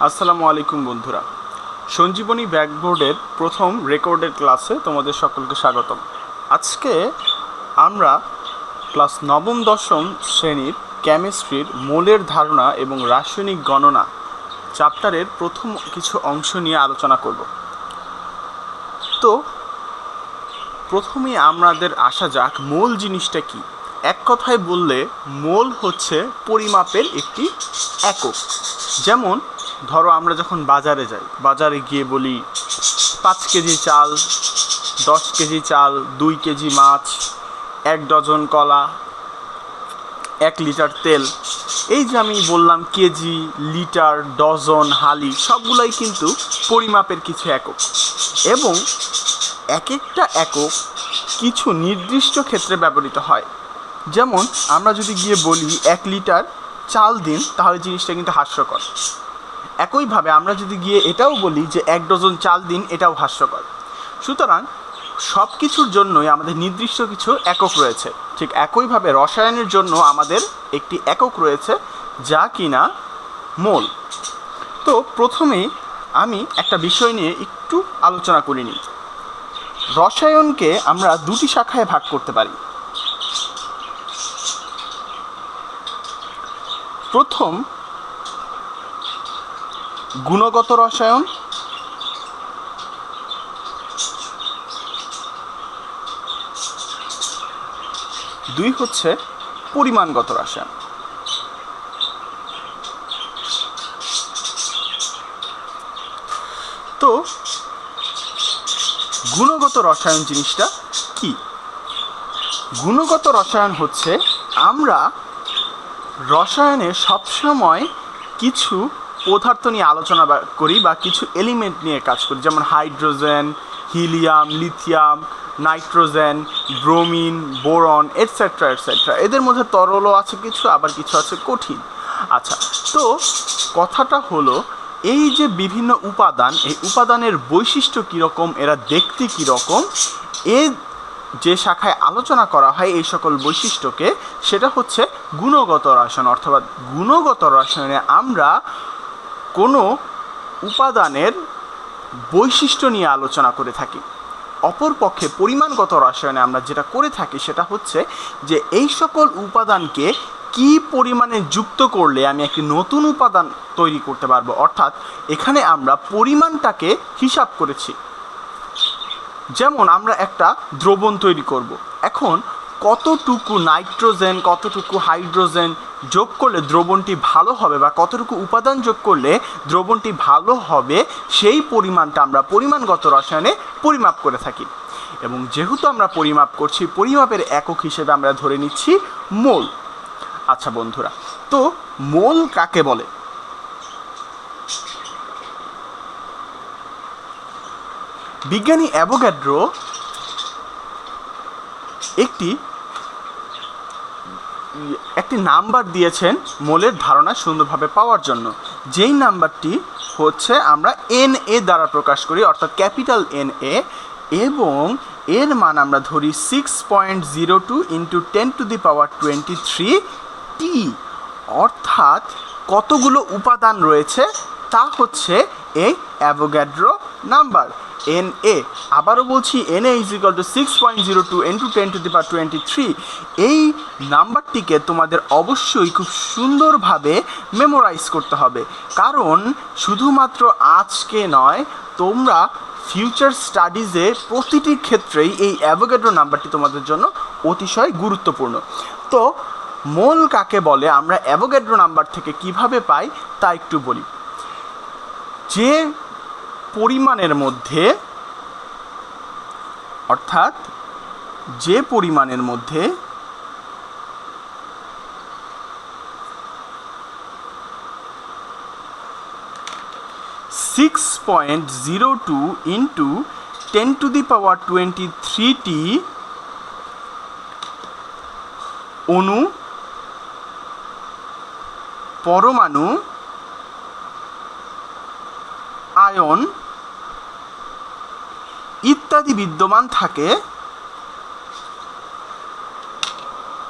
আসসালামু আলাইকুম বন্ধুরা, সঞ্জীবনী ব্যাকবোর্ডের প্রথম রেকর্ডের ক্লাসে তোমাদের সকলকে স্বাগতম। আজকে আমরা ক্লাস নবম দশম শ্রেণীর কেমিস্ট্রির মোলের ধারণা এবং রাসায়নিক গণনা চ্যাপ্টারের প্রথম কিছু অংশ নিয়ে আলোচনা করব। তো প্রথমেই আমাদের আসা যাক মোল জিনিসটা কি। এক কথায় বললে মোল হচ্ছে পরিমাপের একটি একক। যেমন ধরো আমরা যখন বাজারে যাই, বাজারে গিয়ে বলি 5 কেজি চাল, 10 কেজি চাল, 2 কেজি মাছ, 1 ডজন কলা, 1 লিটার তেল। এই যে আমি বললাম কেজি, লিটার, ডজন, হালি সবগুলাই কিন্তু পরিমাপের কিছু একক, এবং এক একটা একক কিছু নির্দিষ্ট ক্ষেত্রে ব্যবহৃত হয়। যেমন আমরা যদি গিয়ে বলি 1 লিটার চাল দিন, তাহলে জিনিসটা কিন্তু হাস্যকর। একইভাবে আমরা যদি গিয়ে এটাও বলি যে 1 ডজন চাল দিন, এটাও হাস্যকর। সুতরাং সব কিছুর জন্যই আমাদের নির্দিষ্ট কিছু একক রয়েছে। ঠিক একইভাবে রসায়নের জন্য আমাদের একটি একক রয়েছে, যা কিনা মোল। তো প্রথমেই আমি একটা বিষয় নিয়ে একটু আলোচনা করে নিই। রসায়নকে আমরা দুটি শাখায় ভাগ করতে পারি। প্রথম গুণগত রসায়ন, দুই হচ্ছে পরিমাণগত রসায়ন। তো গুণগত রসায়ন জিনিসটা কি? গুণগত রসায়ন হচ্ছে আমরা রসায়নে সবসময় কিছু পদার্থ নিয়ে আলোচনা করি বা কিছু এলিমেন্ট নিয়ে কাজ করি, যেমন hydrogen, helium, lithium, nitrogen, bromine, boron, etcetera etcetera. এদের মধ্যে তরলও আছে কিছু, আবার কিছু আছে কঠিন। আচ্ছা, তো কথাটা হলো এই যে বিভিন্ন উপাদান, এই উপাদানের বৈশিষ্ট্য কীরকম, এরা দেখতে কীরকম, এ যে শাখায় আলোচনা করা হয় এই সকল বৈশিষ্ট্যকে, সেটা হচ্ছে গুণগত রসায়ন। অর্থাৎ গুণগত রসায়নে আমরা কোনো উপাদানের বৈশিষ্ট্য নিয়ে আলোচনা করে থাকি। অপরপক্ষে পরিমাণগত রসায়নে আমরা যেটা করে থাকি সেটা হচ্ছে যে এই সকল উপাদানকে কি পরিমাণে যুক্ত করলে আমি একটি নতুন উপাদান তৈরি করতে পারবো। অর্থাৎ এখানে আমরা পরিমাণটাকে হিসাব করেছি। যেমন আমরা একটা দ্রবণ তৈরি করব, এখন কতটুকু নাইট্রোজেন, কতটুকু হাইড্রোজেন যোগ করলে দ্রবণটি ভালো হবে, বা কতটুকু উপাদান যোগ করলে দ্রবণটি ভালো হবে, সেই পরিমাণটা আমরা পরিমাণগত রসায়নে পরিমাপ করে থাকি। এবং যেহেতু আমরা পরিমাপ করছি, পরিমাপের একক হিসেবে আমরা ধরে নিচ্ছি মোল। আচ্ছা বন্ধুরা, তো মোল কাকে বলে? বিজ্ঞানী অ্যাভোগাড্রো একটি নাম্বার দিয়েছেন মোলের ধারণা সুন্দরভাবে পাওয়ার জন্য, যেই নাম্বারটি হচ্ছে আমরা NA দ্বারা প্রকাশ করি, অর্থাৎ ক্যাপিটাল NA, এবং এর মান আমরা ধরি 6.02 × 10⁻23 T। অর্থাৎ কতগুলো উপাদান রয়েছে তা হচ্ছে এই অ্যাভোগাড্রো নাম্বার NA। আবারও বলছি, NA = 6.02 × 10⁻23। এই নাম্বারটিকে তোমাদের অবশ্যই খুব সুন্দরভাবে মেমোরাইজ করতে হবে, কারণ শুধুমাত্র আজকে নয়, তোমরা ফিউচার স্টাডিজে প্রতিটি ক্ষেত্রেই এই অ্যাভোগাড্রো নাম্বারটি তোমাদের জন্য অতিশয় গুরুত্বপূর্ণ। তো মোল কাকে বলে, আমরা অ্যাভোগাড্রো নাম্বার থেকে কিভাবে পাই তা একটু বলি। যে পরিমাণের মধ্যে, অর্থাৎ যে পরিমাণের মধ্যে 6.02 × 10⁻23T অণু, পরমাণু, আয়ন ইত্যাদি বিদ্যমান থাকে,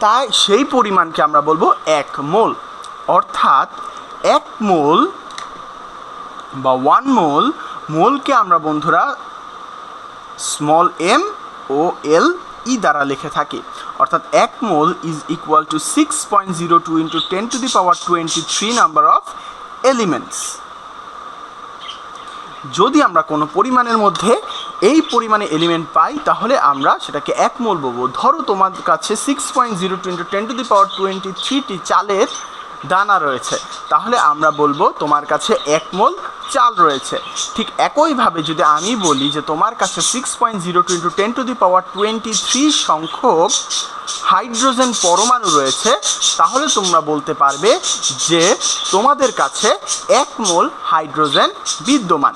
তাই সেই পরিমাণকে আমরা বলবো 1 মোল। অর্থাৎ 1 মোল বা 1 মোল, মোলকে আমরা বন্ধুরা স্মল এম ও এল ই দ্বারা লিখে থাকি। অর্থাৎ 1 mole is equal to 6.02 into 10⁻23 number of elements. যদি আমরা কোনো পরিমাণের মধ্যে এই পরিমাণে এলিমেন্ট পাই তাহলে আমরা সেটাকে 1 মোল বলবো। ধরো তোমার কাছে 6.02 ইন্টু 10⁻23টি চালের দানা রয়েছে, তাহলে আমরা বলবো তোমার কাছে 1 মোল চাল রয়েছে। ঠিক একইভাবে যদি আমি বলি যে তোমার কাছে 6.02 ইন্টু 10⁻23 সংখ্যক হাইড্রোজেন পরমাণু রয়েছে, তাহলে তোমরা বলতে পারবে যে তোমাদের কাছে 1 মোল হাইড্রোজেন বিদ্যমান।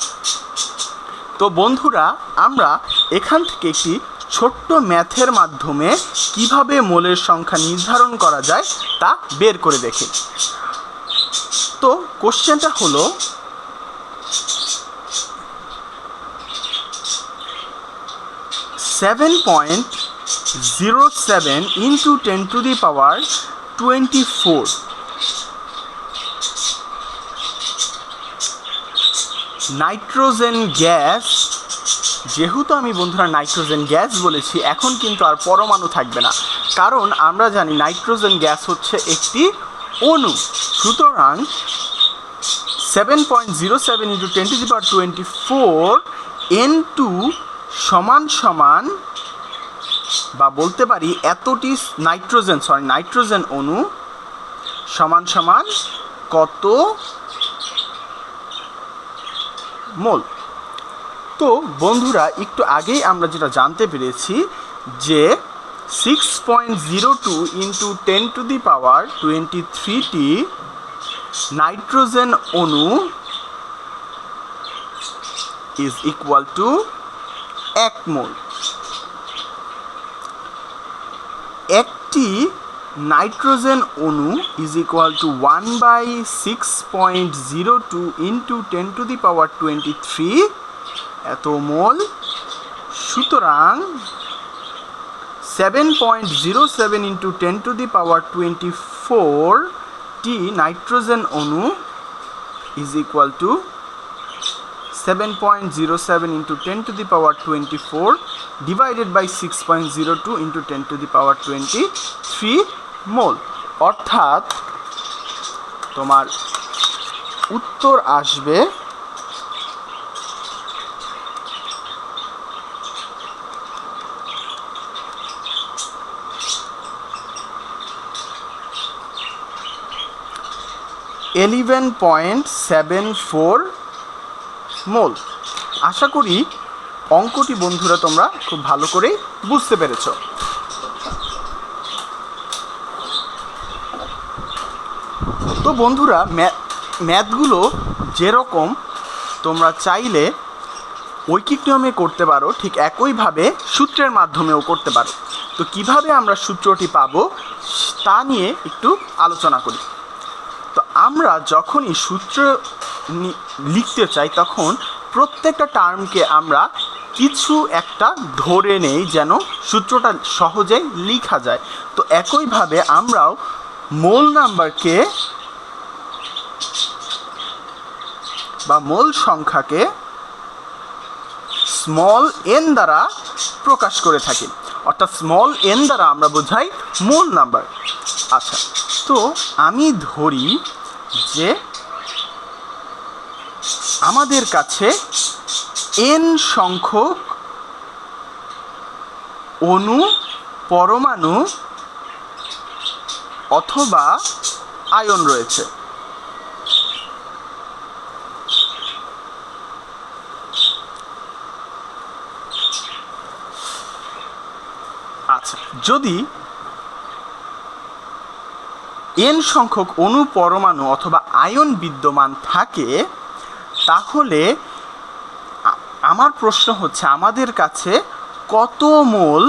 তো বন্ধুরা, আমরা এখান থেকে একটি ছোট্ট ম্যাথের মাধ্যমে কিভাবে মোলের সংখ্যা নির্ধারণ করা যায় তা বের করে দেখি। তো কোশ্চেনটা হলো, (7.07 into 10⁻24) নাইট্রোজেন গ্যাস। যেহেতু আমি বন্ধুরা নাইট্রোজেন গ্যাস বলেছি, এখন কিন্তু আর পরমাণু থাকবে না, কারণ আমরা জানি নাইট্রোজেন গ্যাস হচ্ছে একটি অণু। সুতরাং 7.07 into 10⁻24 N2 সমান বা বলতে পারি এতটি নাইট্রোজেন অণু সমান কত মোল। তো বন্ধুরা, একটু আগেই আমরা যেটা জানতে পেরেছি যে 6.02 ইন্টু 10⁻23টি নাইট্রোজেন অণু ইজ ইকুয়াল টু 1 মোল। একটি নাইট্রোজেন অণু ইজ ইকুয়াল টু 1/6.02 ইন্টু 10⁻23 এত মোল। সুতরাং 7.07 ইন্টু 10⁻24টি নাইট্রোজেন অণু is equal to 7.07 into 10⁻24 divided by 6.02 into 10⁻23 mole. অর্থাৎ তোমার উত্তর আসবে 11.74 মোল। আশা করি অঙ্কটি বন্ধুরা তোমরা খুব ভালো করে বুঝতে পেরেছ। তো বন্ধুরা, ম্যাথগুলো যেরকম তোমরা চাইলে ঐকিক নিয়মে করতে পারো, ঠিক একইভাবে সূত্রের মাধ্যমেও করতে পারো। তো কিভাবে আমরা সূত্রটি পাবো তা নিয়ে একটু আলোচনা করি। তো আমরা যখনই সূত্র লিখতে চাই তখন প্রত্যেকটা টার্মকে আমরা কিছু একটা ধরে নেই যেন সূত্রটা সহজেই লেখা যায়। তো একইভাবে আমরাও মোল নাম্বারকে বা মোল সংখ্যাকে স্মল এন দ্বারা প্রকাশ করে থাকি। অর্থাৎ স্মল এন দ্বারা আমরা বোঝাই মোল নাম্বার। আচ্ছা, তো আমি ধরি যে আমাদের কাছে এন সংখ্যক অণু, পরমাণু অথবা আয়ন রয়েছে। আচ্ছা, যদি এন সংখ্যক অণু, পরমাণু অথবা আয়ন বিদ্যমান থাকে, তাহলে আমার প্রশ্ন হচ্ছে আমাদের কাছে কত মোল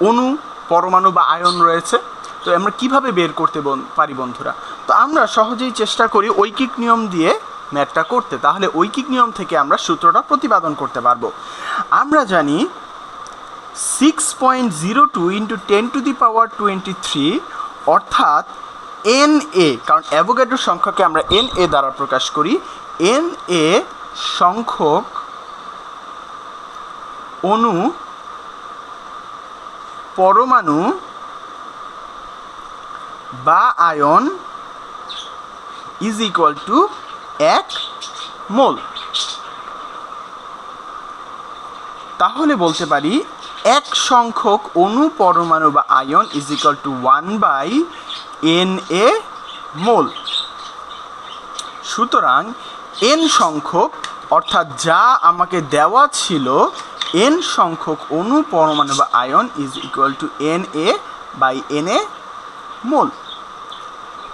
অণু, পরমাণু বা আয়ন রয়েছে। তো আমরা কিভাবে বের করতে পারি বন্ধুরা? তো আমরা সহজেই চেষ্টা করি ঐকিক নিয়ম দিয়ে ম্যাথটা করতে। তাহলে ঐকিক নিয়ম থেকে আমরা সূত্রটা প্রতিপাদন করতে পারবো। আমরা জানি 6.02 ইন্টু 10⁻23 অর্থাৎ Na, কারণ অ্যাভোগাড্রো সংখ্যাকে আমরা Na দ্বারা প্রকাশ করি, Na সংখ্যক অণু পরমাণু বা আয়ন ইজ ইকুয়াল টু 1 মোল। তাহলে বলতে পারি 1 সংখ্যক অণু পরমাণু বা ion is equal two 1/Na মোল। সুতরাং n সংখ্যক, অর্থাৎ যা আমাকে দেওয়া ছিল, n সংখ্যক অণু পরমাণু বা ion is equal two Na/Na মোল,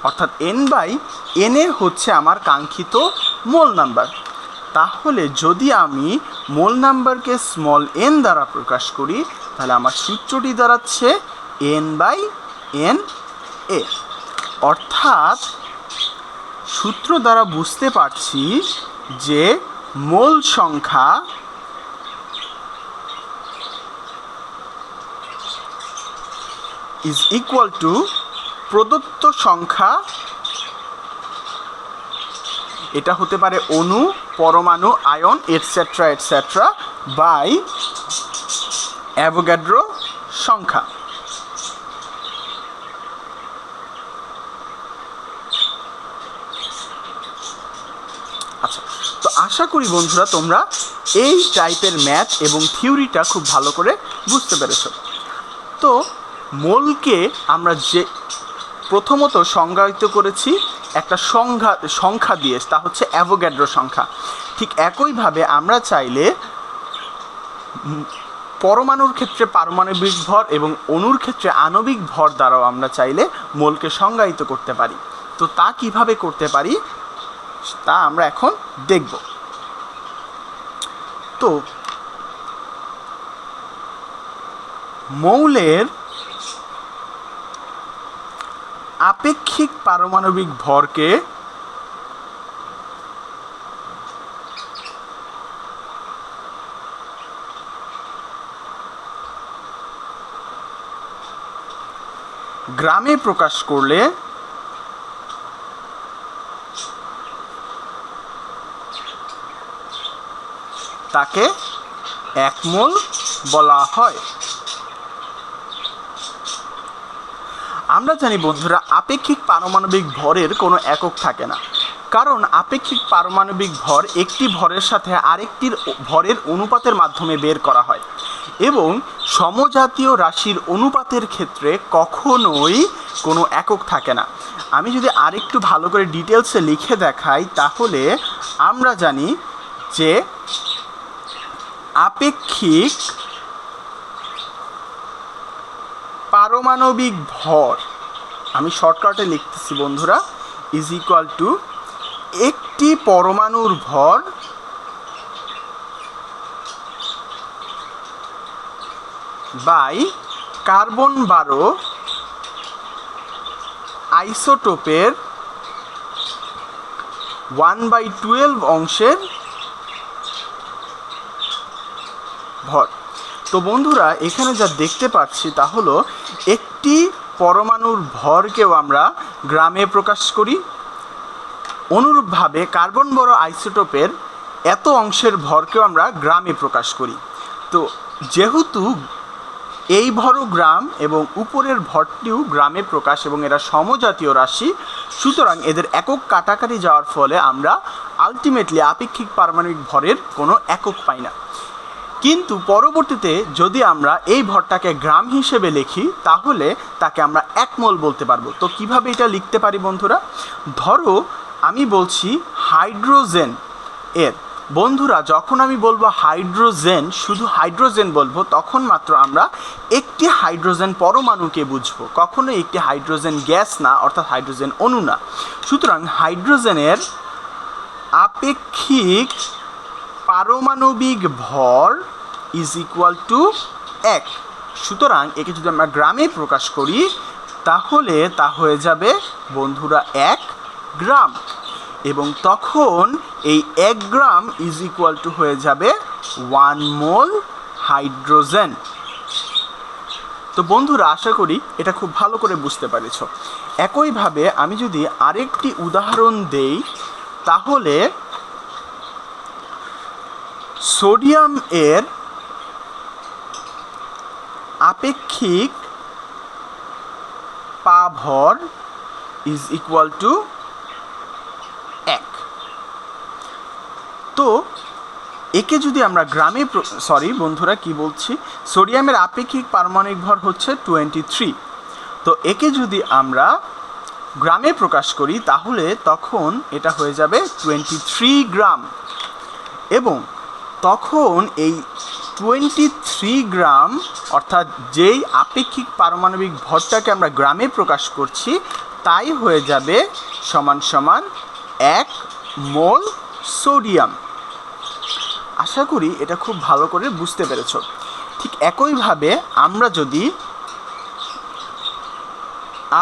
অর্থাৎ n/Na হচ্ছে আমার কাঙ্ক্ষিত মোল নাম্বার। তাহলে যদি আমি মোল নাম্বারকে স্মল n দ্বারা প্রকাশ করি, তাহলে আমার সূত্রটি দাঁড়াচ্ছে n/Na। অর্থাৎ সূত্র দ্বারা বুঝতে পারছি যে মোল সংখ্যা ইজ ইকুয়াল টু প্রদত্ত সংখ্যা, এটা হতে পারে অণু, পরমাণু, ion etcetera etcetera, by Avogadro সংখ্যা। আচ্ছা, তো আশা করি বন্ধুরা তোমরা এই টাইপের ম্যাথ এবং থিওরিটা খুব ভালো করে বুঝতে পেরেছ। তো মোলকে আমরা যে প্রথমত সংজ্ঞায়িত করেছি একটা সংখ্যা দিয়ে, তা হচ্ছে অ্যাভোগাড্রো সংখ্যা। ঠিক একইভাবে আমরা চাইলে পরমাণুর ক্ষেত্রে পারমাণবিক ভর এবং অণুর ক্ষেত্রে আণবিক ভর দ্বারাও আমরা চাইলে মোলকে সংজ্ঞায়িত করতে পারি। তো তা কিভাবে করতে পারি তা আমরা এখন দেখব। তো মৌলের আপেক্ষিক পারমাণবিক ভরকে গ্রামে প্রকাশ করলে তাকে 1 মোল বলা হয়। আমরা জানি বন্ধুরা, আপেক্ষিক পারমাণবিক ভরের কোনো একক থাকে না, কারণ আপেক্ষিক পারমাণবিক ভর একটি ভরের সাথে আরেকটির ভরের অনুপাতের মাধ্যমে বের করা হয়, এবং সমজাতীয় রাশির অনুপাতের ক্ষেত্রে কখনোই কোনো একক থাকে না। আমি যদি আরেকটু ভালো করে ডিটেলসে লিখে দেখাই, তাহলে আমরা জানি যে আপেক্ষিক পারমাণবিক ভর, আমি শর্টকাটে লিখতেছি বন্ধুরা, ইজ ইকুয়াল টু একটি পরমাণুর ভর বাই কার্বন 12 আইসোটোপের 1/12 অংশের ভর। তো বন্ধুরা, এখানে যা দেখতে পাচ্ছি তা হলো একটি পরমাণুর ভরকেও আমরা গ্রামে প্রকাশ করি, অনুরূপভাবে কার্বন 12 আইসোটোপের এত অংশের ভরকেও আমরা গ্রামে প্রকাশ করি। তো যেহেতু এই ভরও গ্রাম এবং উপরের ভরটিও গ্রামে প্রকাশ এবং এরা সমজাতীয় রাশি, সুতরাং এদের একক কাটাকাটি যাওয়ার ফলে আমরা আলটিমেটলি আপেক্ষিক পারমাণবিক ভরের কোনো একক পাই না। কিন্তু পরবর্তীতে যদি আমরা এই ভরটাকে গ্রাম হিসেবে লিখি, তাহলে তাকে আমরা 1 মোল বলতে পারবো। তো কিভাবে এটা লিখতে পারি বন্ধুরা? ধরো আমি বলছি হাইড্রোজেন এর, বন্ধুরা যখন আমি বলবো হাইড্রোজেন, শুধু হাইড্রোজেন বলবো, তখন মাত্র আমরা একটি হাইড্রোজেন পরমাণুকে বুঝবো, কখনোই একটি হাইড্রোজেন গ্যাস না, অর্থাৎ হাইড্রোজেন অণু না। সুতরাং হাইড্রোজেনের আপেক্ষিক পারমাণবিক ভর ইজ ইকুয়াল টু 1। সুতরাং একে যদি আমরা গ্রামে প্রকাশ করি, তাহলে তা হয়ে যাবে বন্ধুরা 1 গ্রাম, এবং তখন এই 1 গ্রাম ইজ ইকুয়াল টু হয়ে যাবে 1 মোল হাইড্রোজেন। তো বন্ধুরা, আশা করি এটা খুব ভালো করে বুঝতে পেরেছ। একইভাবে আমি যদি আরেকটি উদাহরণ দেই, তাহলে সোডিয়াম এর আপেক্ষিক পাভর ইজ ইকুয়াল টু 1। তো একে যদি আমরা গ্রামে বন্ধুরা কি বলছি, সোডিয়ামের আপেক্ষিক পারমাণবিক ভর হচ্ছে 23। তো একে যদি আমরা গ্রামে প্রকাশ করি তাহলে তখন এটা হয়ে যাবে 23 গ্রাম। এবং তখন এই 23 গ্রাম অর্থাৎ যেই আপেক্ষিক পারমাণবিক ভরটাকে আমরা গ্রামে প্রকাশ করছি তাই হয়ে যাবে সমান সমান 1 মোল সোডিয়াম। আশা করি এটা খুব ভালো করে বুঝতে পেরেছ। ঠিক একইভাবে আমরা যদি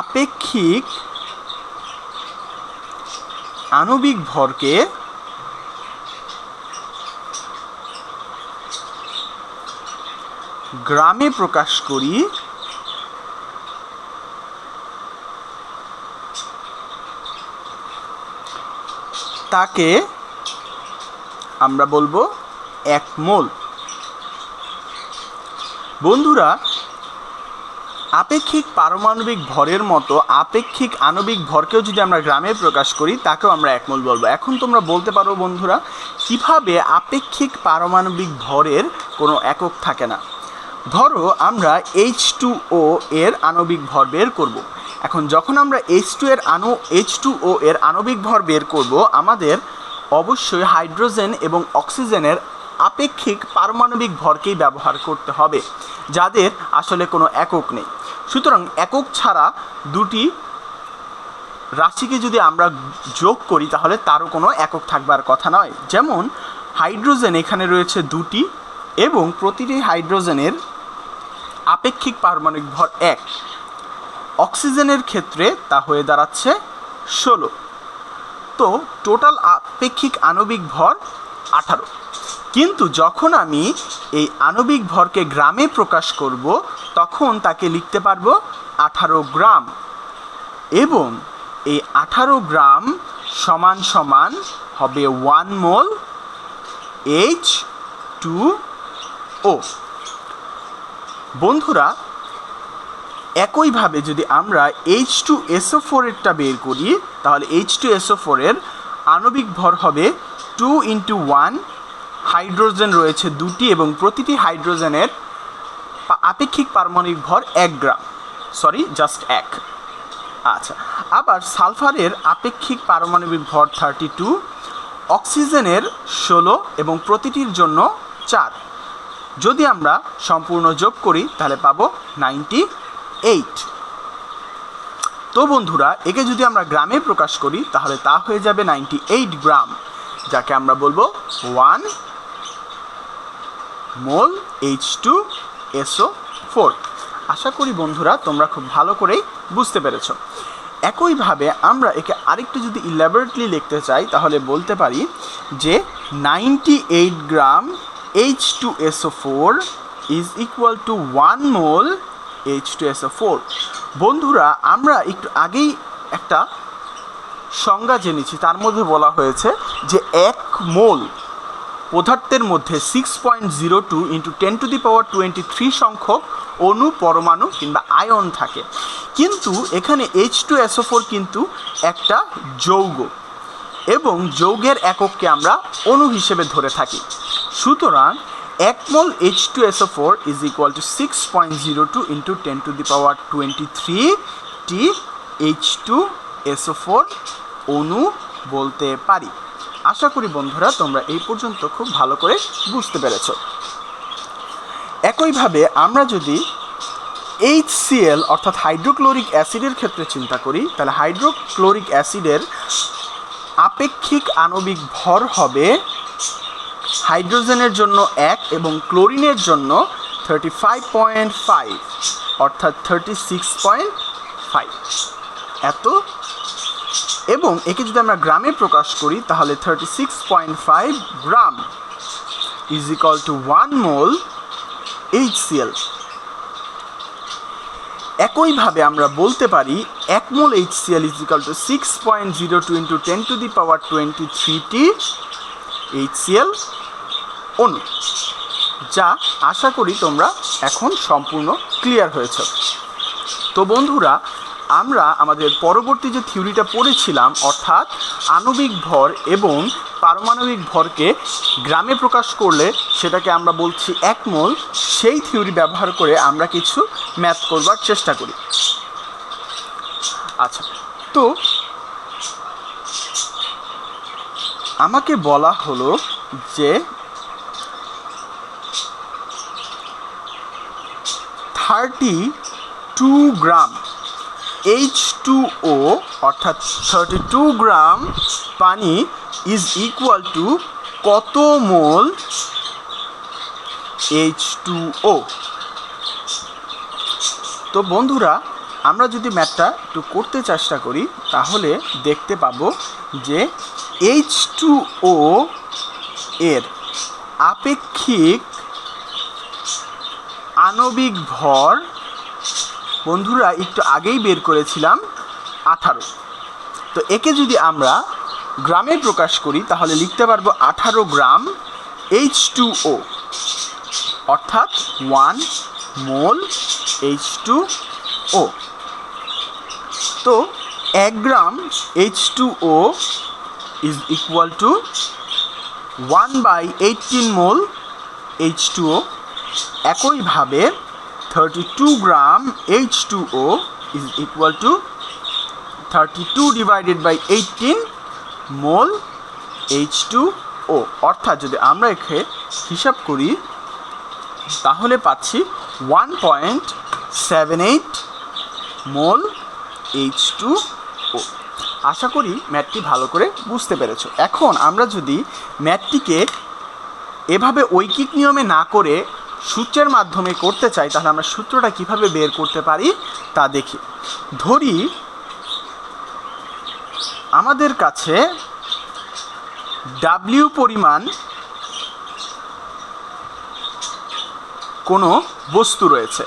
আপেক্ষিক আণবিক ভরকে গ্রামে প্রকাশ করি তাকে আমরা বলবো 1 মোল। বন্ধুরা, আপেক্ষিক পারমাণবিক ভরের মতো আপেক্ষিক আণবিক ভরকেও যদি আমরা গ্রামে প্রকাশ করি তাকেও আমরা 1 মোল বলবো। এখন তোমরা বলতে পারো বন্ধুরা, কিভাবে আপেক্ষিক পারমাণবিক ভরের কোনো একক থাকে না? ধরো আমরা H2O এর আণবিক ভর বের করব। এখন যখন আমরা H2O এর আণবিক ভর বের করব, আমাদের অবশ্যই হাইড্রোজেন এবং অক্সিজেনের আপেক্ষিক পারমাণবিক ভরকেই ব্যবহার করতে হবে, যাদের আসলে কোনো একক নেই। সুতরাং একক ছাড়া দুটি রাশিকে যদি আমরা যোগ করি তাহলে তারও কোনো একক থাকবার কথা নয়। যেমন হাইড্রোজেন এখানে রয়েছে 2টি এবং প্রতিটি হাইড্রোজেনের আপেক্ষিক পারমাণবিক ভর 1। অক্সিজেনের ক্ষেত্রে তা হয়ে দাঁড়াচ্ছে 16। তো টোটাল আপেক্ষিক আণবিক ভর 18। কিন্তু যখন আমি এই আণবিক ভরকে গ্রামে প্রকাশ করব তখন তাকে লিখতে পারবো 18 গ্রাম। এবং এই 18 গ্রাম সমান সমান হবে 1 মোল H2O। বন্ধুরা, একইভাবে যদি আমরা H2SO4 এরটা বের করি তাহলে H2SO4 এর আণবিক ভর হবে 2 × 1। হাইড্রোজেন রয়েছে 2টি এবং প্রতিটি হাইড্রোজেনের আপেক্ষিক পারমাণবিক ভর 1 গ্রাম, জাস্ট 1। আচ্ছা, আবার সালফারের আপেক্ষিক পারমাণবিক ভর 32, অক্সিজেনের 16 এবং প্রতিটির জন্য 4। যদি আমরা সম্পূর্ণ যোগ করি তাহলে পাবো 98। তো বন্ধুরা, একে যদি আমরা গ্রামে প্রকাশ করি তাহলে তা হয়ে যাবে 98 গ্রাম, যাকে আমরা বলবো 1 মোল H2SO4। আশা করি বন্ধুরা তোমরা খুব ভালো করেই বুঝতে পেরেছো। একইভাবে আমরা একে আরেকটু যদি ইলাবোরেটলি লিখতে চাই তাহলে বলতে পারি যে 98 গ্রাম H2SO4 is equal to 1 mole H2SO4। বন্ধুরা, আমরা একটু আগেই একটা সংজ্ঞা জেনেছি, তার মধ্যে বলা হয়েছে যে 1 মোল পদার্থের মধ্যে 6.02 × 10⁻23 সংখ্যক অণু, পরমাণু কিংবা আয়ন থাকে। কিন্তু এখানে H2SO4 কিন্তু একটা যৌগ এবং যৌগের একককে আমরা অণু হিসেবে ধরে থাকি। সুতরাং 1 মোল H2SO4 is equal to 6.02 × 10⁻23টি H2SO4 অণু বলতে পারি। আশা করি বন্ধুরা তোমরা এই পর্যন্ত খুব ভালো করে বুঝতে পেরেছো। একইভাবে আমরা যদি HCl অর্থাৎ হাইড্রোক্লোরিক অ্যাসিডের ক্ষেত্রে চিন্তা করি তাহলে হাইড্রোক্লোরিক অ্যাসিডের আপেক্ষিক আণবিক ভর হবে হাইড্রোজেনের জন্য 1 এবং ক্লোরিনের জন্য 35.5 অর্থাৎ 36.5 এত। এবং একে যদি আমরা গ্রামে প্রকাশ করি তাহলে 36.5 gram is equal to 1 mole HCl। একইভাবে আমরা বলতে পারি 1 মোল HCl = 6.02 × 10⁻23টি HCl অণু, যা আশা করি তোমরা এখন সম্পূর্ণ ক্লিয়ার হয়েছে। তো বন্ধুরা, আমরা আমাদের পরবর্তী যে থিওরিটা পড়েছিলাম, অর্থাৎ আণবিক ভর এবং পারমাণবিক ভরকে গ্রামে প্রকাশ করলে সেটাকে আমরা বলছি 1 মোল, সেই থিওরি ব্যবহার করে আমরা কিছু ম্যাথ করবার চেষ্টা করি। আচ্ছা, তো আমাকে বলা হলো যে 32 গ্রাম H2O অর্থাৎ 32 গ্রাম পানি ইজ ইকুয়াল টু কত মোল H2O। তো বন্ধুরা, আমরা যদি ম্যাথটা একটু করতে চেষ্টা করি তাহলে দেখতে পাবো যে H2O এর আপেক্ষিক আণবিক ভর বন্ধুরা একটু আগেই বের করেছিলাম 18। তো একে যদি আমরা গ্রামে প্রকাশ করি তাহলে লিখতে পারবো 18 গ্রাম H2O অর্থাৎ 1 মোল H2O। তো 1 গ্রাম H2O is equal two 1/18 mole H2O। একইভাবে 32 গ্রাম H2O is equal two 32/18 mole H2O। অর্থাৎ যদি আমরা একে হিসাব করি তাহলে পাচ্ছি 1.78 মোল H2O। আশা করি ম্যাথটি ভালো করে বুঝতে পেরেছো। এখন আমরা যদি ম্যাথটিকে এভাবে ঐকিক নিয়মে না করে সূত্রের মাধ্যমে করতে চাই তাহলে আমরা সূত্রটা কিভাবে বের করতে পারি তা দেখি। ধরি আমাদের কাছে W পরিমাণ কোনো বস্তু রয়েছে।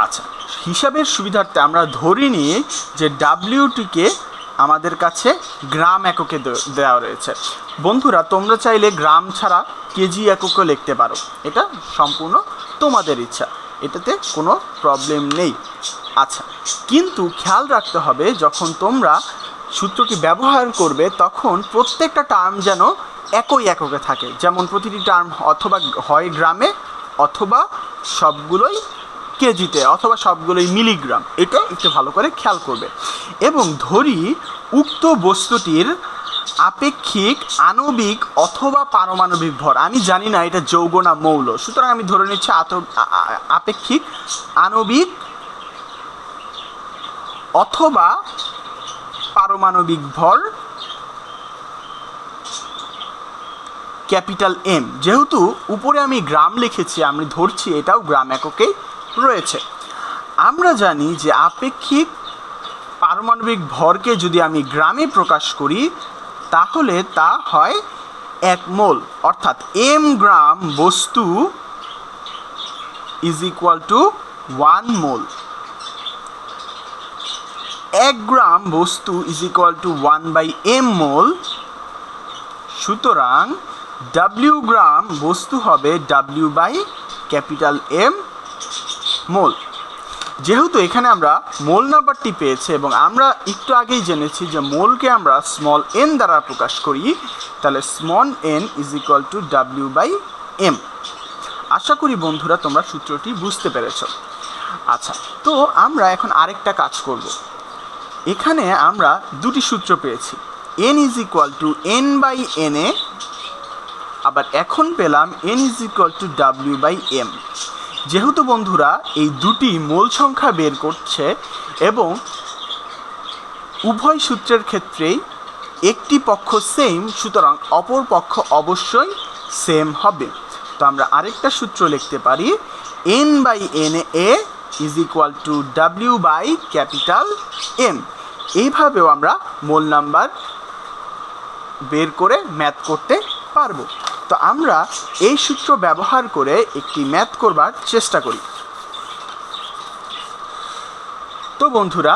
আচ্ছা, হিসাবের সুবিধার্থে আমরা ধরে নিই যে ডাব্লিউটিকে আমাদের কাছে গ্রাম এককে দেওয়া রয়েছে। বন্ধুরা, তোমরা চাইলে গ্রাম ছাড়া কেজি এককে লিখতে পারো, এটা সম্পূর্ণ তোমাদের ইচ্ছা, এটাতে কোনো প্রবলেম নেই। আচ্ছা, কিন্তু খেয়াল রাখতে হবে যখন তোমরা সূত্রটি ব্যবহার করবে তখন প্রত্যেকটা টার্ম যেন একই এককে থাকে, যেমন প্রতিটি টার্ম অথবা হয় গ্রামে অথবা সবগুলোই কেজিতে অথবা সবগুলোই মিলিগ্রাম, এটা একটু ভালো করে খেয়াল করবে। এবং ধরি উক্ত বস্তুটির আপেক্ষিক আণবিক অথবা পারমাণবিক ভর, আমি জানি না এটা যৌগ না মৌল, সুতরাং আমি ধরে নিচ্ছি আপেক্ষিক আণবিক অথবা পারমাণবিক ভর ক্যাপিটাল এম। যেহেতু উপরে আমি গ্রাম লিখেছি, আমি ধরছি এটাও গ্রাম এককেই রয়েছে। আমরা জানি যে আপেক্ষিক পারমাণবিক ভরকে যদি আমি গ্রামে প্রকাশ করি তাহলে তা হয় 1 মোল, অর্থাৎ m গ্রাম বস্তু ইজ ইকুয়াল টু 1 মোল। 1 গ্রাম বস্তু ইজ ইকুয়াল টু 1/m মোল। সুতরাং W গ্রাম বস্তু হবে W/M মোল। যেহেতু এখানে আমরা মোল নাম্বারটি পেয়েছি এবং আমরা একটু আগেই জেনেছি যে মোলকে আমরা স্মল n দ্বারা প্রকাশ করি, তাহলে small n is equal two W/M। আশা করি বন্ধুরা তোমরা সূত্রটি বুঝতে পেরেছ। আচ্ছা, তো আমরা এখন আরেকটা কাজ করব। এখানে আমরা দুটি সূত্র পেয়েছি, n is equal to n/na, আবার এখন পেলাম n is equal two W/M। যেহেতু বন্ধুরা এই দুটি মোল সংখ্যা বের করছে এবং উভয় সূত্রের ক্ষেত্রেই একটি পক্ষ সেম, সুতরাং অপর পক্ষ অবশ্যই সেম হবে। তো আমরা আরেকটা সূত্র লিখতে পারি, n/na is equal two W/M। এইভাবেও আমরা মোল নাম্বার বের করে ম্যাথ করতে পারবো। তো আমরা এই সূত্র ব্যবহার করে একটি ম্যাথ করবার চেষ্টা করি। তো বন্ধুরা,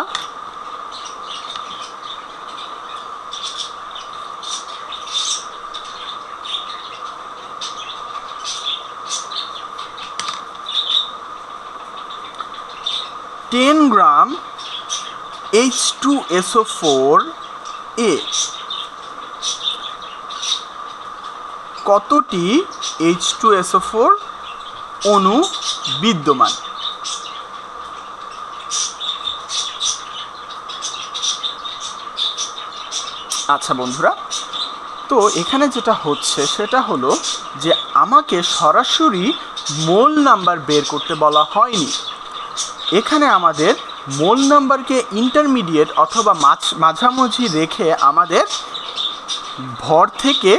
টেন গ্রাম H2SO4 এ কতটি H2SO4 অণু বিদ্যমান? আচ্ছা বন্ধুরা, তো এখানে যেটা হচ্ছে সেটা হলো যে আমাকে সরাসরি মোল নাম্বার বের করতে বলা হয়নি। এখানে আমাদের মোল নাম্বারকে ইন্টারমিডিয়েট অথবা মাঝামাঝি রেখে আমাদের ভর থেকে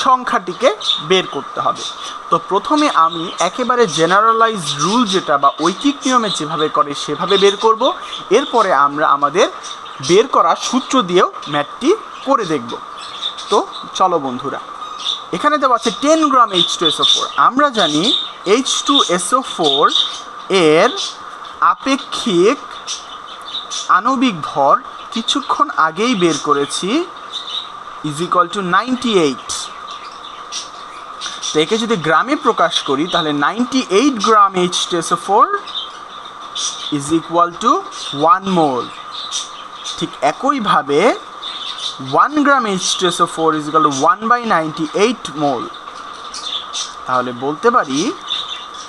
সংখ্যাটিকে বের করতে হবে। তো প্রথমে আমি একেবারে জেনারেলাইজ রুল যেটা বা ঐকিক নিয়মে যেভাবে করে সেভাবে বের করব। এরপরে আমরা আমাদের বের করা সূত্র দিয়েও ম্যাথটি করে দেখব। তো চলো বন্ধুরা, এখানে দেওয়া আছে 10 গ্রাম H2SO4। আমরা জানি H2SO4 এর আপেক্ষিক আণবিক ভর কিছুক্ষণ আগেই বের করেছি, ইজ ইকুয়াল টু 98। তো একে যদি গ্রামে প্রকাশ করি তাহলে 98 গ্রাম H2SO4 ইজ ইকুয়াল টু 1 মোল। ঠিক একইভাবে 1 গ্রাম H2SO4 ইজ ইকুয়াল টু 1/98 মোল। তাহলে বলতে পারি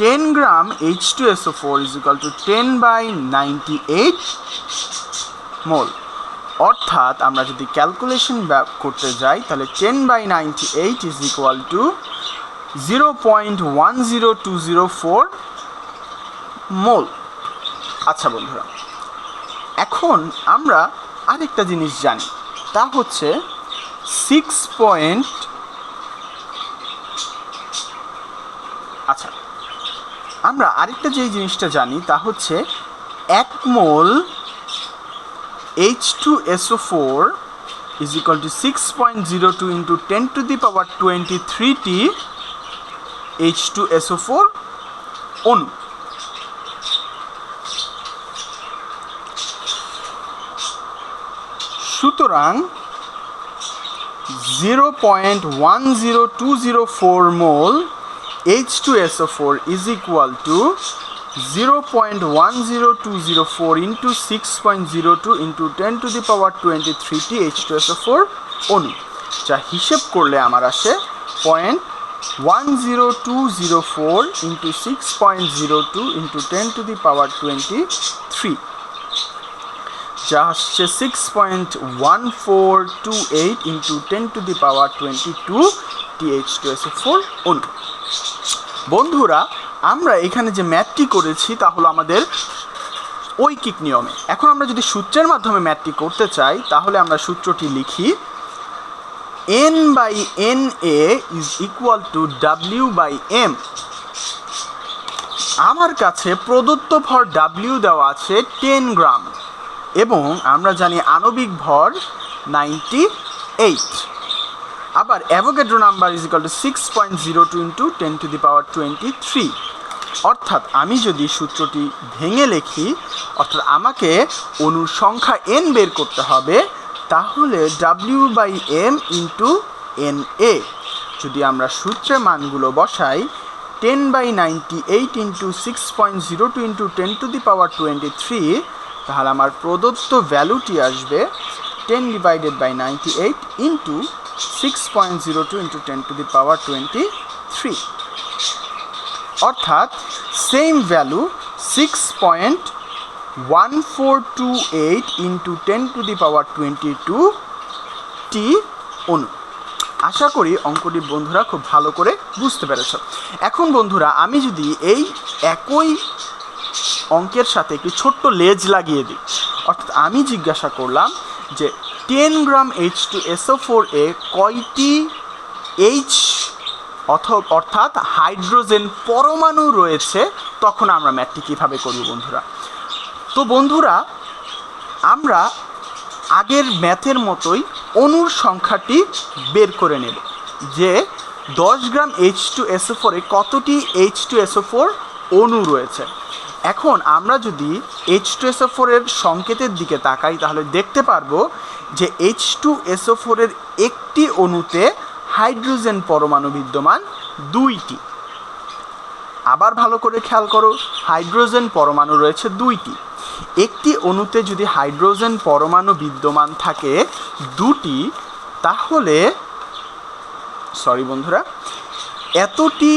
10 গ্রাম H2SO4 ইজ ইকুয়াল টু 10/98 মোল। অর্থাৎ আমরা যদি ক্যালকুলেশন করতে যাই তাহলে 10/98 ইজ ইকুয়াল টু 0.10204 মোল। আচ্ছা বন্ধুরা, এখন আমরা আরেকটা জিনিস জানি, তা হচ্ছে আমরা আরেকটা যে জিনিসটা জানি তা হচ্ছে 1 মোল H2SO4 is equal to 6.02 into 10 to the power 23t H2SO4 অণু। সুতরাং 0.10204 মোল H2SO4 is equal to 0.10204 into 6.02 into 10 to the power 23t H2SO4 অণু, যা হিসেব করলে আমার আসে 0.10204 into 6.02 into 10 to the power 23, যা আসছে 6.1428 into 10 to the power 22 H2SO4 অণু। বন্ধুরা, আমরা এখানে যে ম্যাথটি করেছি তা হলো আমাদের ঐকিক নিয়মে। এখন আমরা যদি সূত্রের মাধ্যমে ম্যাথটি করতে চাই তাহলে আমরা সূত্রটি লিখি, N/NA is equal to W/M। আমার কাছে প্রদত্ত ভর W দেওয়া আছে 10 গ্রাম এবং আমরা জানি আণবিক ভর 98। আবার Avogadro number is equal to 6.02 into 10 to the power 23। অর্থাৎ আমি যদি সূত্রটি ভেঙে লিখি, অর্থাৎ আমাকে অণুর সংখ্যা n বের করতে হবে, তাহলে W/M ইন্টু NA। যদি আমরা সূত্রের মানগুলো বসাই 10/98 into 6.02 into 10 to the power 23, তাহলে আমার প্রদত্ত ভ্যালুটি আসবে 10/98 into 6.02 into 10 to the power 23, অর্থাৎ same value 6.1428 into 10 to the power 22 টি অণু। আশা করি অঙ্কটি বন্ধুরা খুব ভালো করে বুঝতে পেরেছ। এখন বন্ধুরা, আমি যদি এই একই অঙ্কের সাথে একটি ছোট্ট লেজ লাগিয়ে দিই, অর্থাৎ আমি জিজ্ঞাসা করলাম যে 10 গ্রাম H2SO4 এ কয়টি অর্থাৎ হাইড্রোজেন পরমাণু রয়েছে, তখন আমরা ম্যাথটি কীভাবে করব বন্ধুরা? তো বন্ধুরা, আমরা আগের ম্যাথের মতোই অণুর সংখ্যাটি বের করে নেব, যে 10 গ্রাম H2SO4 এ কতটি H2SO4 অণু রয়েছে। এখন আমরা যদি H2SO4 এর সংকেতের দিকে তাকাই তাহলে দেখতে পারবো যে H2SO4 এর একটি অণুতে হাইড্রোজেন পরমাণু বিদ্যমান 2টি। আবার ভালো করে খেয়াল করো, হাইড্রোজেন পরমাণু রয়েছে 2টি। একটি অণুতে যদি হাইড্রোজেন পরমাণু বিদ্যমান থাকে 2টি, তাহলে বন্ধুরা, এতটি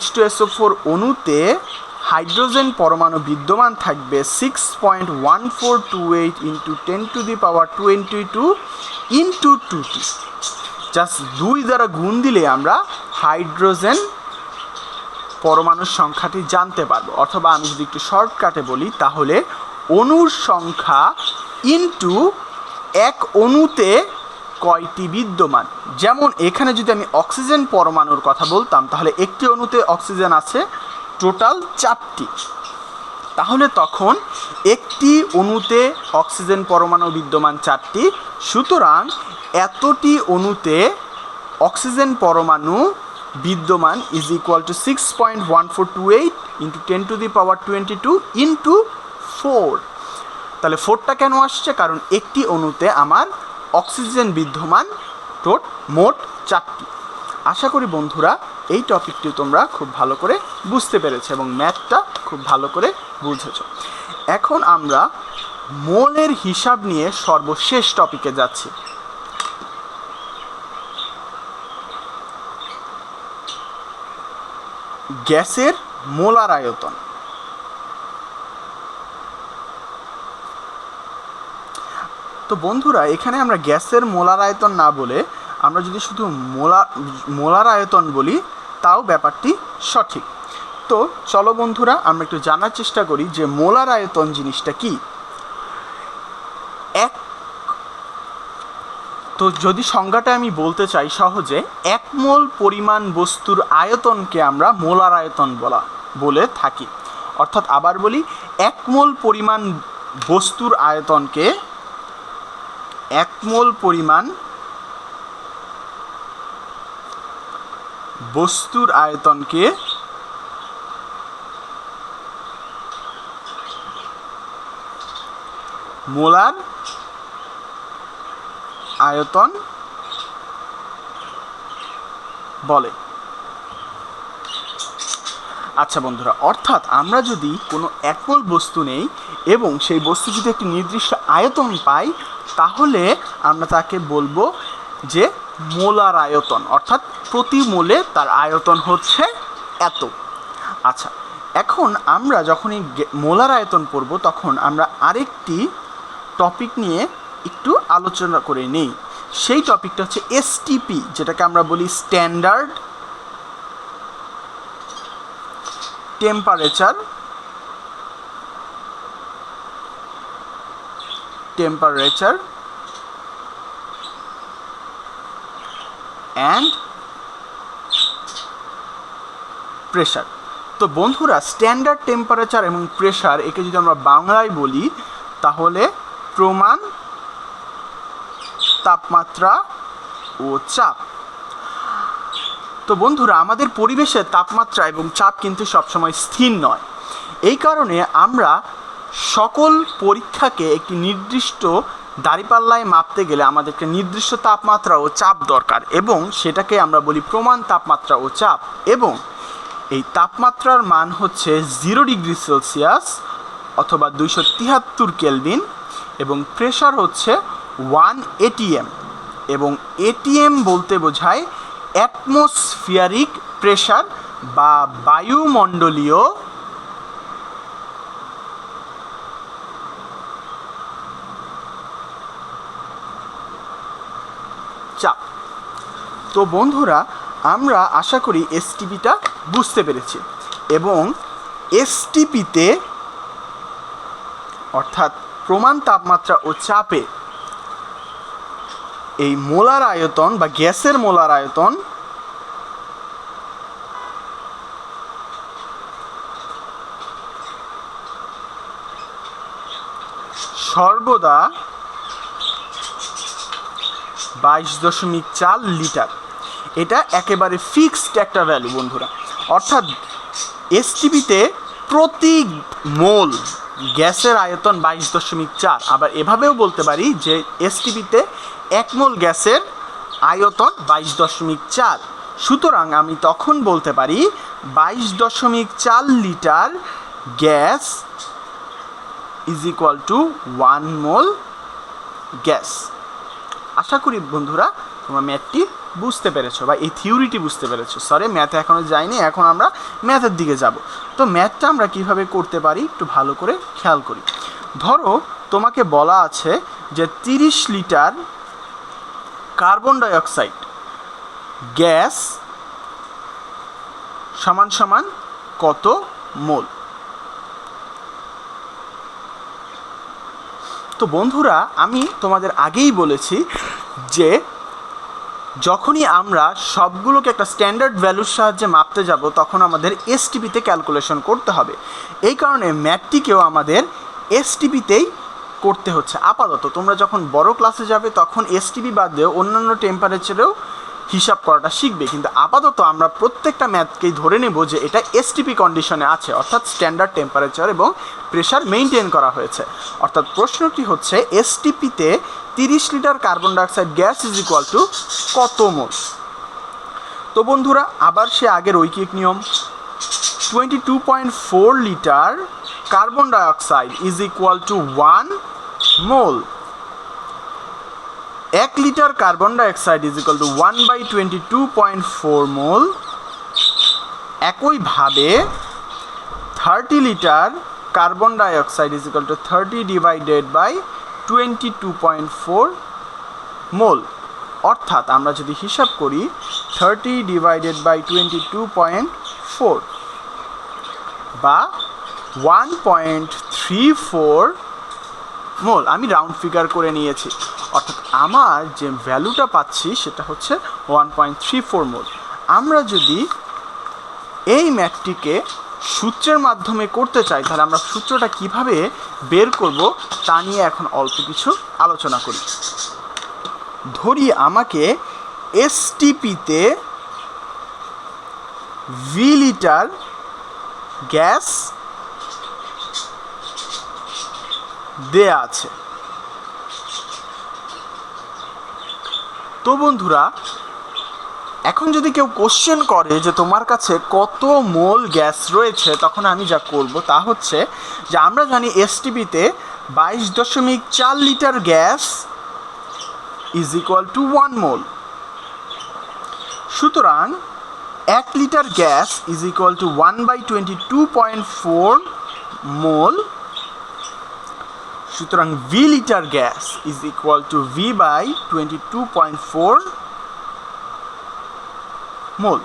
H2SO4 অণুতে হাইড্রোজেন পরমাণু বিদ্যমান থাকবে 6.1428 × 10⁻22 × 2t। জাস্ট 2 দ্বারা গুণ দিলে আমরা হাইড্রোজেন পরমাণুর সংখ্যাটি জানতে পারবো। অথবা আমি যদি একটু শর্টকাটে বলি তাহলে অণুর সংখ্যা ইন্টু এক অণুতে কয়টি বিদ্যমান। যেমন এখানে যদি আমি অক্সিজেন পরমাণুর কথা বলতাম তাহলে একটি অণুতে অক্সিজেন আছে টোটাল 4টি। তাহলে তখন একটি অণুতে অক্সিজেন পরমাণু বিদ্যমান 4টি, সুতরাং এতটি অণুতে অক্সিজেন পরমাণু বিদ্যমান ইজ ইকুয়াল টু 6.1428 × 10⁻22 × 4। তাহলে 4টা কেন আসছে? কারণ একটি অণুতে আমার অক্সিজেন বিদ্যমান মোট 4টি। আশা করি বন্ধুরা এই টপিকটি তোমরা খুব ভালো করে বুঝতে পেরেছো এবং ম্যাথটা খুব ভালো করে বুঝেছ। এখন আমরা মোলের হিসাব নিয়ে সর্বশেষ টপিকে যাচ্ছি। গ্যাসের মোলার আয়তন। তো বন্ধুরা, এখানে আমরা গ্যাসের মোলার আয়তন না বলে আমরা যদি শুধু মোলার আয়তন বলি তাও ব্যাপারটি সঠিক। তো চলো বন্ধুরা আমরা একটু জানার চেষ্টা করি যে মোলার আয়তন জিনিসটা কি। তো যদি সংজ্ঞাটা আমি বলতে চাই সহজে, 1 মোল পরিমাণ বস্তুর আয়তনকে আমরা মোলার আয়তন বলে থাকি। অর্থাৎ আবার বলি, 1 মোল পরিমাণ বস্তুর আয়তনকে 1 মোল পরিমাণ বস্তুর আয়তনকে মোলার আয়তন বলে। আচ্ছা বন্ধুরা, অর্থাৎ আমরা যদি কোনো 1 মোল বস্তু নেই এবং সেই বস্তু যদি একটি নির্দিষ্ট আয়তন পাই তাহলে আমরা তাকে বলবো যে মোলার আয়তন, অর্থাৎ প্রতি মোলে তার আয়তন হচ্ছে এত। আচ্ছা, এখন আমরা যখনই মোলার আয়তন পড়ব তখন আমরা আরেকটি টপিক নিয়ে একটু আলোচনা করে নেই। সেই টপিকটা হচ্ছে এসটিপি, যেটাকে আমরা বলি স্ট্যান্ডার্ড টেম্পারেচার অ্যান্ড প্রেশার। তো বন্ধুরা, স্ট্যান্ডার্ড টেম্পারেচার এবং প্রেশার একে যদি আমরা বাংলায় বলি তাহলে প্রমাণ তাপমাত্রা ও চাপ। তো বন্ধুরা, আমাদের পরিবেশের তাপমাত্রা এবং চাপ কিন্তু সবসময় স্থির নয়। এই কারণে আমরা সকল পরীক্ষাকে একটি নির্দিষ্ট দাঁড়িপাল্লায় মাপতে গেলে আমাদেরকে নির্দিষ্ট তাপমাত্রা ও চাপ দরকার, এবং সেটাকে আমরা বলি প্রমাণ তাপমাত্রা ও চাপ। এবং এই তাপমাত্রার মান হচ্ছে 0 ডিগ্রি সেলসিয়াস অথবা 273 কেলভিন, এবং প্রেশার হচ্ছে 1 ATM, এবং ATM বলতে বোঝায় অ্যাটমসফিয়ারিক প্রেশার বা বায়ুমণ্ডলীয় চাপ। তো বন্ধুরা, আমরা আশা করি এসটিপিটা বুঝতে পেরেছি, এবং এসটিপিতে অর্থাৎ প্রমাণ তাপমাত্রা ও চাপে এই মোলার আয়তন বা গ্যাসের মোলার আয়তন সর্বদা 22.4 লিটার। এটা একেবারে ফিক্সড একটা ভ্যালু বন্ধুরা। অর্থাৎ এসটিপিতে প্রতি মোল গ্যাসের আয়তন 22.4। আবার এভাবেও বলতে পারি যে এসটিপিতে 1 মোল গ্যাসের আয়তন 22.4। সুতরাং আমি তখন বলতে পারি 22.4 litre gas is equal to 1 mole gas. আশা করি বন্ধুরা তোমরা ম্যাথটি বুঝতে পেরেছো বা এই থিওরিটি বুঝতে পেরেছো। সরি, ম্যাথে এখনও যাইনি, এখন আমরা ম্যাথের দিকে যাব। তো ম্যাথটা আমরা কিভাবে করতে পারি একটু ভালো করে খেয়াল করি। ধরো তোমাকে বলা আছে যে 30 লিটার কার্বন ডাইঅক্সাইড গ্যাস সমান সমান কত মোল। তো বন্ধুরা আমি তোমাদের আগেই বলেছি যে যখনই আমরা সবগুলোকে একটা স্ট্যান্ডার্ড ভ্যালুর সাহায্যে মাপতে যাব তখন আমাদের এসটিপিতে ক্যালকুলেশন করতে হবে। এই কারণে ম্যাথটিকেও আমাদের এসটিপিতেই করতে হচ্ছে আপাতত। তোমরা যখন বড় ক্লাসে যাবে তখন এসটিপি বাদ দিয়েও অন্যান্য টেম্পারেচারেও হিসাব করাটা শিখবে, কিন্তু আপাতত আমরা প্রত্যেকটা ম্যাথকেই ধরে নেব যে এটা এসটিপি কন্ডিশনে আছে, অর্থাৎ স্ট্যান্ডার্ড টেম্পারেচার এবং প্রেশার মেনটেন করা হয়েছে। অর্থাৎ প্রশ্নটি হচ্ছে এসটিপিতে 30 litre carbon dioxide gas is equal two কত মোল। তো বন্ধুরা আবার সে আগের ঐকিক নিয়ম, 22.4 litre carbon dioxide is equal to 1 mole. 1 litre carbon dioxide is equal to 1/22.4 mole. একইভাবে 30 litre carbon dioxide is equal to 30 divided by 22.4 mole. অর্থাৎ আমরা যদি হিসাব করি 30 ডিভাইডেড বাই 22.4 বা 1.34 মোল। আমি রাউন্ড ফিগার করে নিয়েছি, অর্থাৎ আমার যে ভ্যালুটা পাচ্ছি সেটা হচ্ছে 1.34 মোল। আমরা যদি এই ম্যাথটিকে সূত্রের মাধ্যমে করতে চাই তাহলে আমরা সূত্রটা কিভাবে বের করব তা নিয়ে এখন অল্প কিছু আলোচনা করি। ধরি আমাকে এসটিপিতে ভি লিটার গ্যাস দেয়া আছে। তো বন্ধুরা এখন যদি কেউ কোশ্চেন করে যে তোমার কাছে কত মোল গ্যাস রয়েছে, তখন আমি যা করব তা হচ্ছে যে আমরা জানি এসটিপিতে 22.4 litre gas is equal to 1 mole. সুতরাং 1 litre gas is equal to 1/22.4 mole. সুতরাং V litre gas is equal to V by 22.4 mole.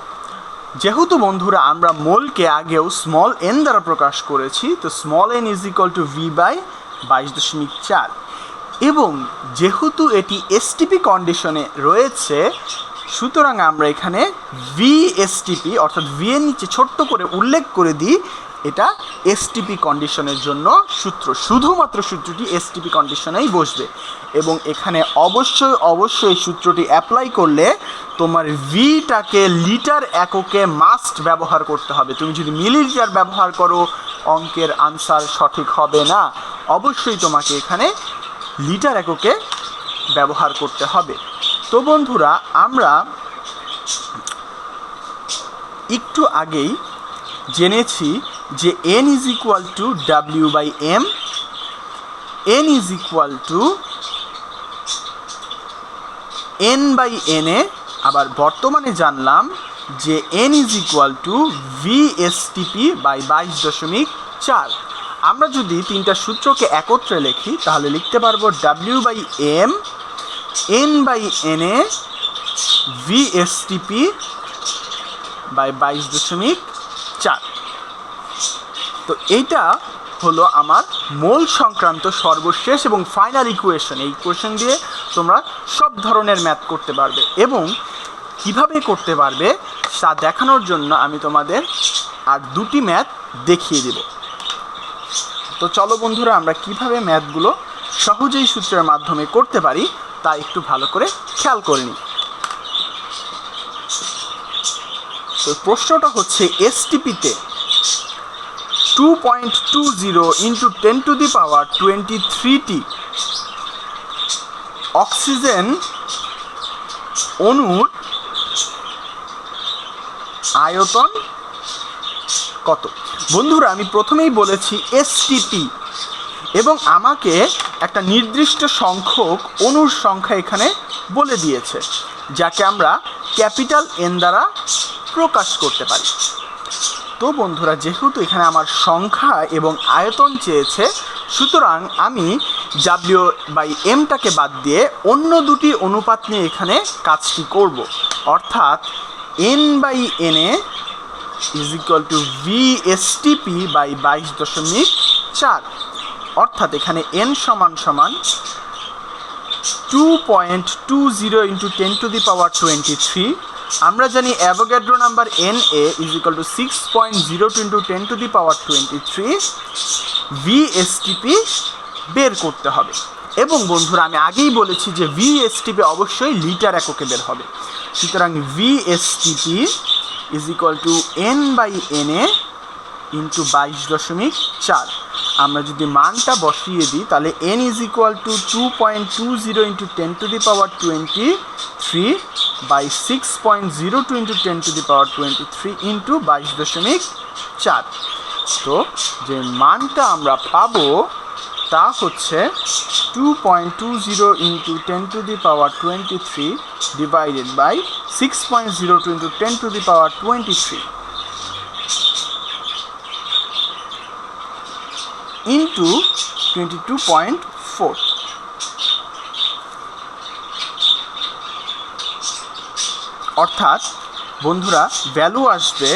যেহেতু বন্ধুরা আমরা মোলকে আগেও স্মল এন দ্বারা প্রকাশ করেছি, তো small n is equal to V by 22.4, এবং যেহেতু এটি এসটিপি কন্ডিশনে রয়েছে সুতরাং আমরা এখানে ভি এসটিপি অর্থাৎ ভি এর নিচে ছোট্ট করে উল্লেখ করে দিই এটা এসটিপি কন্ডিশনের জন্য সূত্র। শুধুমাত্র সূত্রটি এসটিপি কন্ডিশনেই বসবে এবং এখানে অবশ্যই সূত্রটি অ্যাপ্লাই করলে তোমার ভিটাকে লিটার এককে মাস্ট ব্যবহার করতে হবে। তুমি যদি মিলিলিটার ব্যবহার করো অঙ্কের আনসার সঠিক হবে না, অবশ্যই তোমাকে এখানে লিটার এককে ব্যবহার করতে হবে। তো বন্ধুরা আমরা একটু আগেই জেনেছি যে n is equal to W by M, n is equal to n by N A. আবার বর্তমানে জানলাম যে n is equal to VSTP by 22.4। আমরা যদি তিনটা সূত্রকে একত্রে লিখি তাহলে লিখতে পারবো W by M, n by N A, VSTP by 22.4। তো এইটা হলো আমার মোল সংক্রান্ত সর্বশেষ এবং ফাইনাল ইকুয়েশন। এই ইকুয়েশন দিয়ে তোমরা সব ধরনের ম্যাথ করতে পারবে এবং কিভাবে করতে পারবে তা দেখানোর জন্য আমি তোমাদের আর দুটি ম্যাথ দেখিয়ে দেব। তো চলো বন্ধুরা আমরা কিভাবে ম্যাথগুলো সহজেই সূত্রের মাধ্যমে করতে পারি তা একটু ভালো করে খেয়াল করে নিই। তো প্রশ্নটা হচ্ছে এসটিপিতে 2.20 ইন্টু 10⁻23টি অক্সিজেন অণুর আয়তন কত? বন্ধুরা, আমি প্রথমেই বলেছি এসটিপি, এবং আমাকে একটা নির্দিষ্ট সংখ্যক অণুর সংখ্যা এখানে বলে দিয়েছে, যাকে আমরা ক্যাপিটাল এন দ্বারা প্রকাশ করতে পারি। তো বন্ধুরা, যেহেতু এখানে আমার সংখ্যা এবং আয়তন চেয়েছে, সুতরাং আমি W/mটাকে বাদ দিয়ে অন্য দুটি অনুপাত নিয়ে এখানে কাজটি করব। অর্থাৎ N/NA is equal two VSTP/22.4। অর্থাৎ এখানে n সমান 2.20 ইন্টু 10⁻23। আমরা জানি Avogadro number NA is equal to 6.02 into 10⁻23 VSTP বের করতে হবে। এবং বন্ধুরা, আমি আগেই বলেছি যে VSTP অবশ্যই লিটার এককে বের হবে। সুতরাং VSTP is equal to N/NA into 22.4। আমরা যদি মানটা বসিয়ে দিই, তাহলে n is equal to 2.20 into 10⁻23 by 6.02 into 10⁻23 into 22.4। তো যে মানটা আমরা পাবো তা হচ্ছে 2.20 into 10⁻23 divided by 6.02 into 10⁻23 into 22.4। অর্থাৎ বন্ধুরা, ভ্যালু আসবে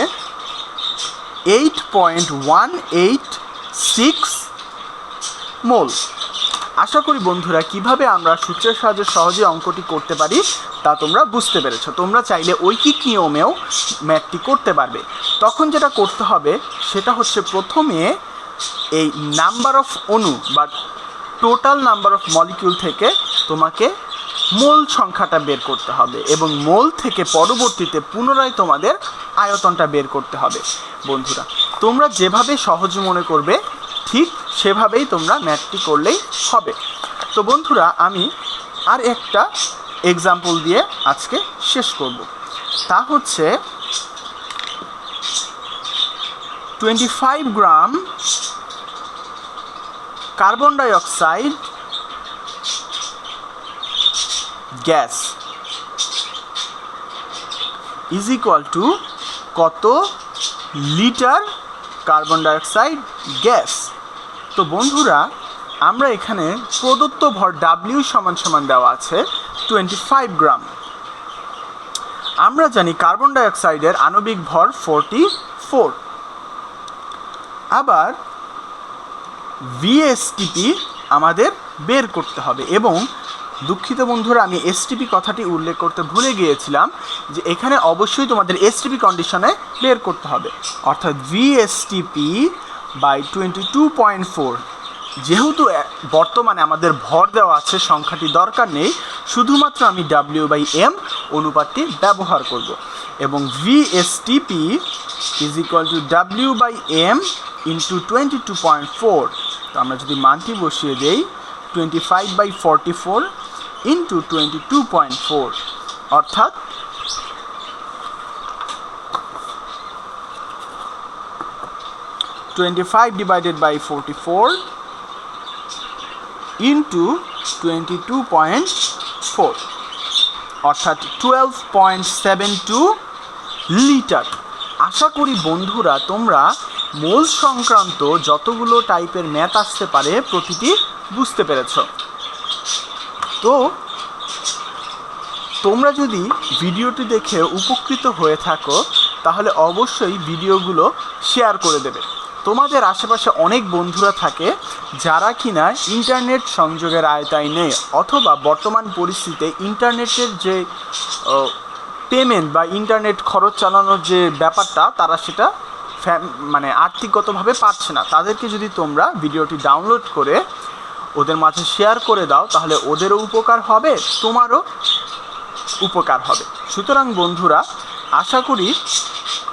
8.186 মোল। আশা করি বন্ধুরা, কিভাবে আমরা সূত্রের সাহায্যে সহজে অঙ্কটি করতে পারি তা তোমরা বুঝতে পেরেছো। তোমরা চাইলে ঐকিক নিয়মেও ম্যাথটি করতে পারবে। তখন যেটা করতে হবে সেটা হচ্ছে, প্রথমে এই নাম্বার অফ অণু বা টোটাল নাম্বার অফ মলিকিউল থেকে তোমাকে মোল সংখ্যাটা বের করতে হবে, এবং মোল থেকে পরবর্তীতে পুনরায় তোমাদের আয়তনটা বের করতে হবে। বন্ধুরা, তোমরা যেভাবে সহজ মনে করবে ঠিক সেভাবেই তোমরা ম্যাথটি করলেই হবে। তো বন্ধুরা, আমি আর একটা এক্সাম্পল দিয়ে আজকে শেষ করব। তা হচ্ছে 25 গ্রাম carbon dioxide gas is equal two কত লিটার কার্বন ডাইঅক্সাইড গ্যাস। তো বন্ধুরা, আমরা এখানে প্রদত্ত ভর W সমান দেওয়া আছে 25 গ্রাম। আমরা জানি কার্বন ডাইঅক্সাইডের আণবিক ভর 44। আবার VSTP আমাদের বের করতে হবে। এবং দুঃখিত বন্ধুরা, আমি STP কথাটি উল্লেখ করতে ভুলে গিয়েছিলাম, যে এখানে অবশ্যই তোমাদের STP কন্ডিশনে বের করতে হবে। অর্থাৎ VSTP/22.4। যেহেতু বর্তমানে আমাদের ভর দেওয়া আছে, সংখ্যাটি দরকার নেই, শুধুমাত্র আমি W/m অনুপাতটি ব্যবহার করব। এবং VSTP is equal two W/m into 22.4। তো আমরা যদি মানটি বসিয়ে দেই, 25/44 ইন্টু 22.4, অর্থাৎ 25 ডিভাইডেড বাই 44 ইন্টু 22.4, অর্থাৎ 12.72 লিটার। আশা করি বন্ধুরা, তোমরা মোল সংক্রান্ত যতগুলো টাইপের ম্যাথ আসতে পারে প্রতিটি বুঝতে পেরেছ। তো তোমরা যদি ভিডিওটি দেখে উপকৃত হয়ে থাকো, তাহলে অবশ্যই ভিডিওগুলো শেয়ার করে দেবে। তোমাদের আশেপাশে অনেক বন্ধুরা থাকে যারা কিনা ইন্টারনেট সংযোগের আওতায় নেই, অথবা বর্তমান পরিস্থিতিতে ইন্টারনেটের যে পেমেন্ট বা ইন্টারনেট খরচ চালানোর যে ব্যাপারটা, তারা সেটা আর্থিকগতভাবে পারছে না। তাদেরকে যদি তোমরা ভিডিওটি ডাউনলোড করে ওদের মাঝে শেয়ার করে দাও, তাহলে ওদেরও উপকার হবে, তোমারও উপকার হবে। সুতরাং বন্ধুরা, আশা করি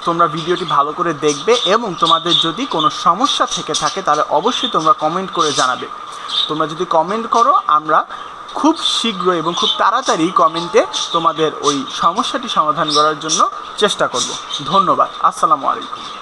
তোমরা ভিডিওটি ভালো করে দেখবে এবং তোমাদের যদি কোনো সমস্যা থেকে থাকে তাহলে অবশ্যই তোমরা কমেন্ট করে জানাবে। তোমরা যদি কমেন্ট করো আমরা খুব শীঘ্র এবং খুব তাড়াতাড়ি কমেন্টে তোমাদের ওই সমস্যাটি সমাধান করার জন্য চেষ্টা করব। ধন্যবাদ। আসসালামু আলাইকুম।